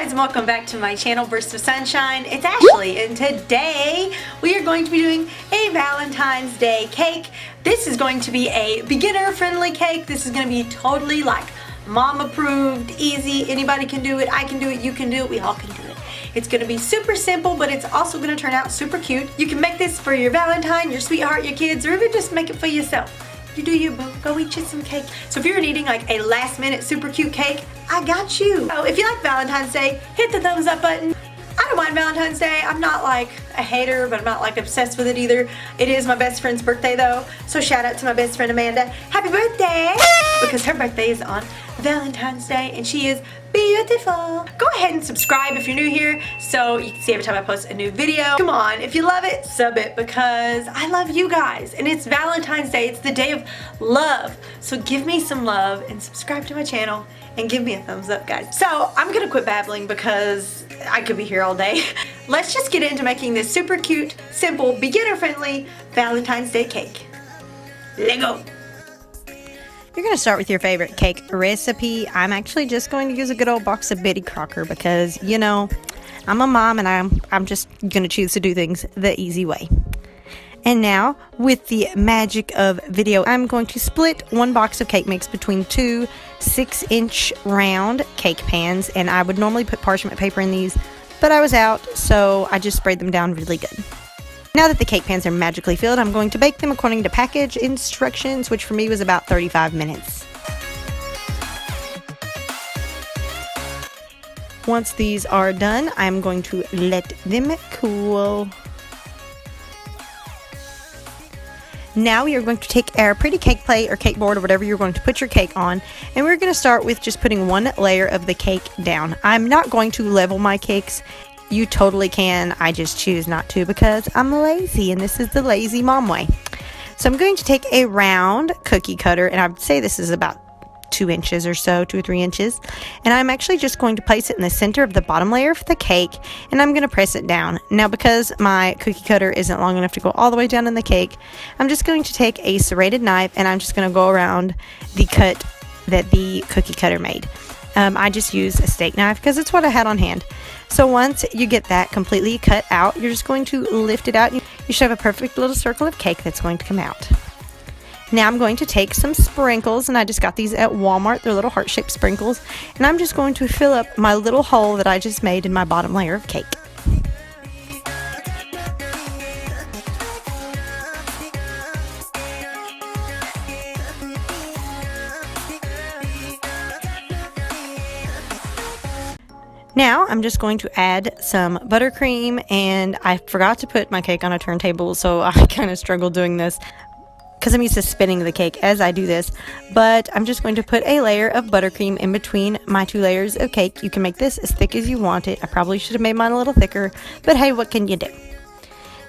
guys, and welcome back to my channel, Burst of Sunshine. It's Ashley, and today we are going to be doing a Valentine's Day cake. This is going to be a beginner-friendly cake. This is going to be totally like mom-approved, easy. Anybody can do it. I can do it. You can do it. We all can do it. It's going to be super simple, but it's also going to turn out super cute. You can make this for your Valentine, your sweetheart, your kids, or even just make it for yourself. You do you, boo. Go eat you some cake. So if you're needing like a last-minute super cute cake, I got you. So if you like Valentine's Day, hit the thumbs up button. I don't mind Valentine's Day. I'm not like a hater, but I'm not like obsessed with it either. It is my best friend's birthday though, so shout out to my best friend Amanda. Happy birthday! Because her birthday is on Valentine's Day and she is beautiful. Go ahead and subscribe if you're new here so you can see every time I post a new video. Come on, if you love it, sub it because I love you guys and it's Valentine's Day. It's the day of love. So give me some love and subscribe to my channel and give me a thumbs up, guys. So I'm gonna quit babbling because I could be here all day. Let's just get into making this super cute, simple, beginner-friendly Valentine's Day cake. Let's go. You're going to start with your favorite cake recipe. I'm actually just going to use a good old box of Betty Crocker because, you know, I'm a mom and I'm just going to choose to do things the easy way. And now, with the magic of video, I'm going to split one box of cake mix between two 6-inch round cake pans. And I would normally put parchment paper in these, but I was out, so I just sprayed them down really good. Now that the cake pans are magically filled, I'm going to bake them according to package instructions, which for me was about 35 minutes. Once these are done, I'm going to let them cool. Now we are going to take our pretty cake plate or cake board or whatever you're going to put your cake on, and we're going to start with just putting one layer of the cake down. I'm not going to level my cakes. You totally can. I just choose not to because I'm lazy and this is the lazy mom way. So I'm going to take a round cookie cutter, and I would say this is about 2 inches or so, 2 or 3 inches. And I'm actually just going to place it in the center of the bottom layer of the cake, and I'm going to press it down. Now because my cookie cutter isn't long enough to go all the way down in the cake, I'm just going to take a serrated knife and I'm just going to go around the cut that the cookie cutter made. I just used a steak knife because it's what I had on hand. So once you get that completely cut out, you're just going to lift it out. You should have a perfect little circle of cake that's going to come out. Now I'm going to take some sprinkles, and I just got these at Walmart. They're little heart-shaped sprinkles. And I'm just going to fill up my little hole that I just made in my bottom layer of cake. Now I'm just going to add some buttercream, and I forgot to put my cake on a turntable, so I kind of struggled doing this because I'm used to spinning the cake as I do this. But I'm just going to put a layer of buttercream in between my 2 layers of cake. You can make this as thick as you want it. I probably should have made mine a little thicker, but hey, what can you do?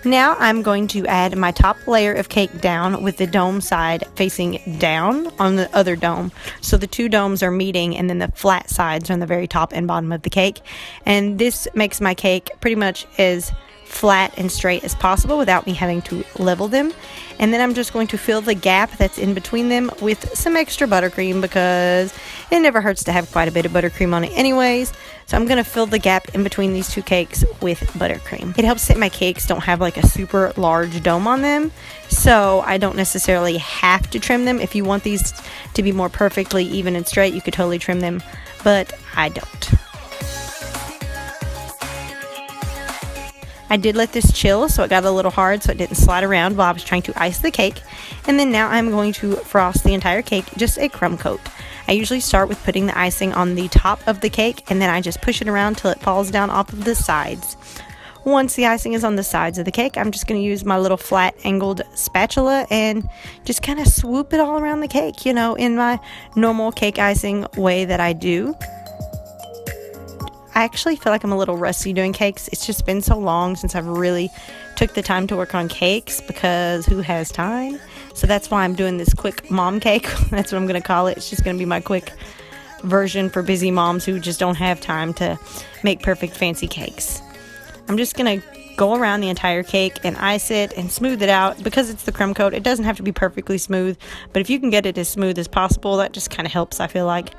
Now I'm going to add my top layer of cake down with the dome side facing down on the other dome. So the 2 domes are meeting, and then the flat sides are on the very top and bottom of the cake. And this makes my cake pretty much as flat and straight as possible without me having to level them. And then I'm just going to fill the gap that's in between them with some extra buttercream because it never hurts to have quite a bit of buttercream on it anyways. So I'm going to fill the gap in between these 2 cakes with buttercream. It helps that my cakes don't have like a super large dome on them, so I don't necessarily have to trim them. If you want these to be more perfectly even and straight, you could totally trim them, but I don't. I did let this chill, so it got a little hard so it didn't slide around while I was trying to ice the cake. And then now I'm going to frost the entire cake, just a crumb coat. I usually start with putting the icing on the top of the cake, and then I just push it around till it falls down off of the sides. Once the icing is on the sides of the cake, I'm just going to use my little flat angled spatula and just kind of swoop it all around the cake, you know, in my normal cake icing way that I do. I actually feel like I'm a little rusty doing cakes. It's just been so long since I've really took the time to work on cakes because who has time? So that's why I'm doing this quick mom cake. That's what I'm going to call it. It's just going to be my quick version for busy moms who just don't have time to make perfect fancy cakes. I'm just going to go around the entire cake and ice it and smooth it out. Because it's the crumb coat, it doesn't have to be perfectly smooth, but if you can get it as smooth as possible, that just kind of helps, I feel like.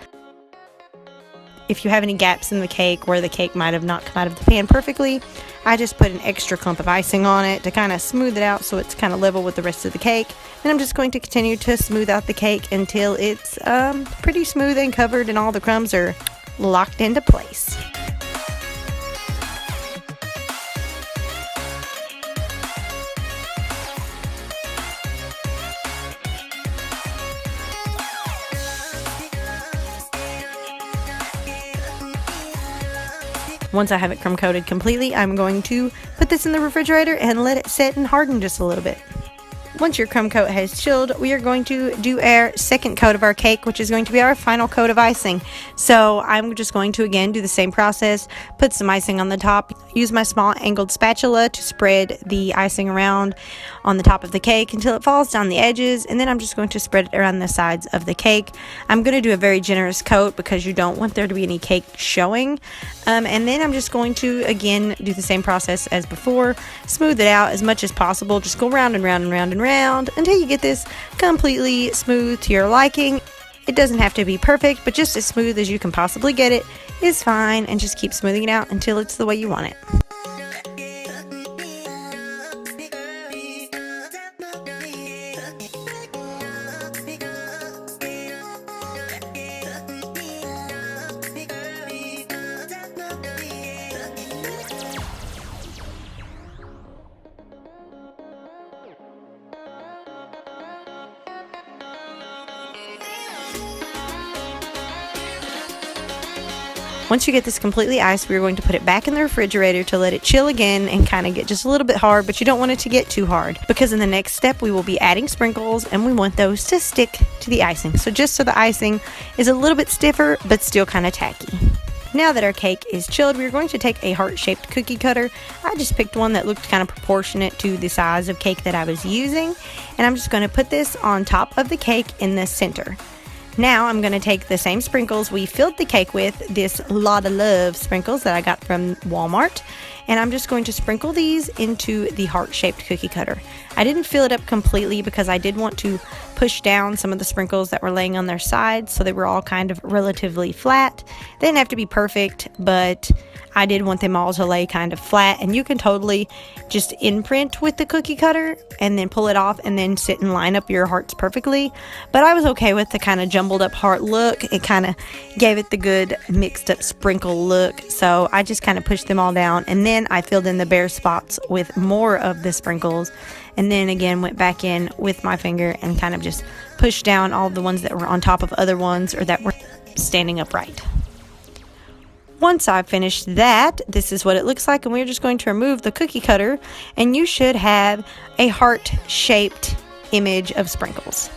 if you have any gaps in the cake where the cake might have not come out of the pan perfectly, I just put an extra clump of icing on it to kind of smooth it out so it's kind of level with the rest of the cake. And I'm just going to continue to smooth out the cake until it's pretty smooth and covered and all the crumbs are locked into place. Once I have it crumb coated completely, I'm going to put this in the refrigerator and let it sit and harden just a little bit. Once your crumb coat has chilled, we are going to do our second coat of our cake, which is going to be our final coat of icing. So I'm just going to again do the same process, put some icing on the top, use my small angled spatula to spread the icing around on the top of the cake until it falls down the edges, and then I'm just going to spread it around the sides of the cake. I'm going to do a very generous coat because you don't want there to be any cake showing. And then I'm just going to again do the same process as before, smooth it out as much as possible, just go round and round and round and round until you get this completely smooth to your liking. It doesn't have to be perfect, but just as smooth as you can possibly get it is fine, and just keep smoothing it out until it's the way you want it. Once you get this completely iced, we're going to put it back in the refrigerator to let it chill again and kind of get just a little bit hard, but you don't want it to get too hard because in the next step we will be adding sprinkles and we want those to stick to the icing. So just so the icing is a little bit stiffer but still kind of tacky. Now that our cake is chilled, we're going to take a heart-shaped cookie cutter. I just picked one that looked kind of proportionate to the size of cake that I was using, and I'm just going to put this on top of the cake in the center. Now I'm going to take the same sprinkles we filled the cake with, this Lot of Love sprinkles that I got from Walmart, and I'm just going to sprinkle these into the heart-shaped cookie cutter. I didn't fill it up completely because I did want to push down some of the sprinkles that were laying on their sides so they were all kind of relatively flat. They didn't have to be perfect, but I did want them all to lay kind of flat, and you can totally just imprint with the cookie cutter and then pull it off and then sit and line up your hearts perfectly. But I was okay with the kind of jumbled up heart look. It kind of gave it the good mixed up sprinkle look, so I just kind of pushed them all down, and then I filled in the bare spots with more of the sprinkles, and then again went back in with my finger and kind of just pushed down all the ones that were on top of other ones or that were standing upright. Once I've finished that, this is what it looks like, and we're just going to remove the cookie cutter, and you should have a heart-shaped image of sprinkles.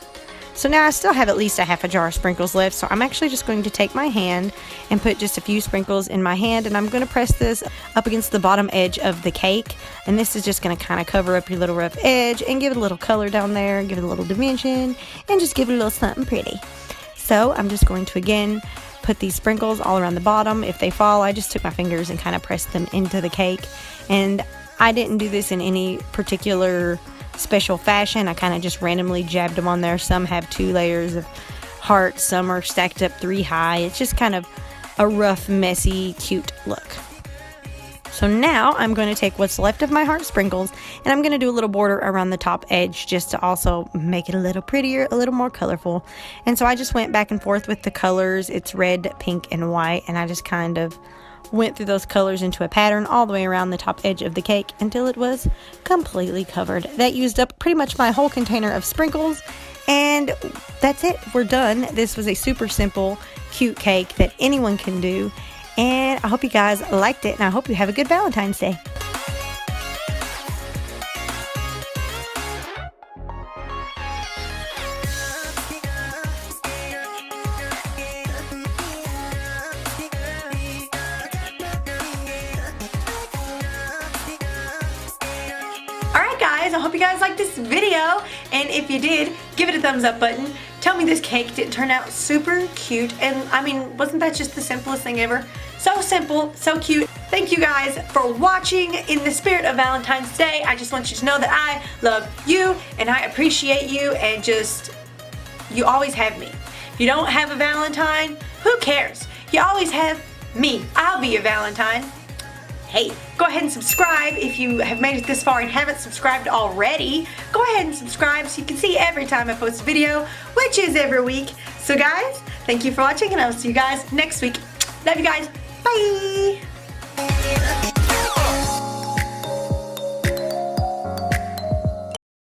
So now I still have at least a half a jar of sprinkles left, so I'm actually just going to take my hand and put just a few sprinkles in my hand, and I'm going to press this up against the bottom edge of the cake, and this is just going to kind of cover up your little rough edge and give it a little color down there, give it a little dimension, and just give it a little something pretty. So I'm just going to again put these sprinkles all around the bottom. If they fall, I just took my fingers and kind of pressed them into the cake, and I didn't do this in any particular special fashion. I kind of just randomly jabbed them on there. Some have 2 layers of hearts, some are stacked up 3 high. It's just kind of a rough, messy, cute look. So now I'm going to take what's left of my heart sprinkles and I'm going to do a little border around the top edge just to also make it a little prettier, a little more colorful. And so I just went back and forth with the colors. It's red, pink, and white, and I just kind of went through those colors into a pattern all the way around the top edge of the cake until it was completely covered. That used up pretty much my whole container of sprinkles, and that's it. We're done. This was a super simple, cute cake that anyone can do, and I hope you guys liked it, and I hope you have a good Valentine's Day. I hope you guys liked this video, and if you did, give it a thumbs up button. Tell me this cake didn't turn out super cute, and I mean, wasn't that just the simplest thing ever? So simple, so cute. Thank you guys for watching. In the spirit of Valentine's Day, I just want you to know that I love you and I appreciate you, and just, you always have me. If you don't have a Valentine, who cares? you always have me. I'll be your Valentine. Hey, go ahead and subscribe if you have made it this far and haven't subscribed already. Go ahead and subscribe so you can see every time I post a video, which is every week. So guys, thank you for watching, and I'll see you guys next week. Love you guys. Bye.